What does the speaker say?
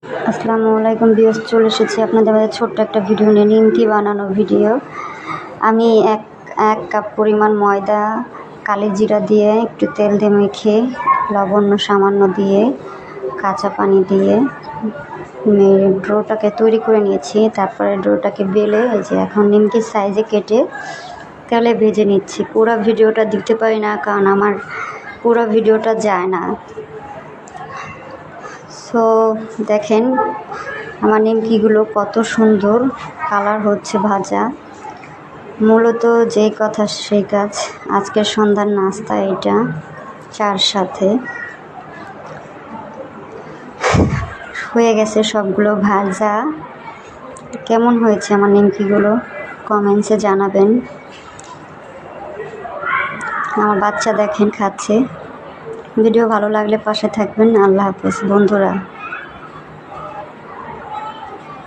আসসালামু আলাইকুম ভিউয়ার্স, চলে এসেছি আপনাদের মাঝে ছোট্ট একটা ভিডিও নিয়ে, নিমকি বানানোর ভিডিও। আমি এক কাপ পরিমাণ ময়দা কালি জিরা দিয়ে একটু তেল দিয়ে মেখে লবণ সামান্য দিয়ে কাঁচা পানি দিয়ে ডোটাকে তৈরি করে নিয়েছি। তারপরে ডোটাকে বেলে এই যে এখন নিমকির সাইজে কেটে তেলে ভেজে নিচ্ছি। পুরো ভিডিওটা দিতে পারি না কারণ আমার পুরো ভিডিওটা যায় না। সো দেখেন আমার নিমকিগুলো কত সুন্দর কালার হচ্ছে ভাজা। মূলত যেই কথা সেই কাজ, আজকের সন্ধ্যার নাস্তা এটা চার সাথে হয়ে গেছে সবগুলো ভাজা। কেমন হয়েছে আমার নিমকিগুলো কমেন্টসে জানাবেন। আমার বাচ্চা দেখেন খাচ্ছে। ভিডিও ভালো লাগলে পাশে থাকবেন। আল্লাহ হাফেজ বন্ধুরা।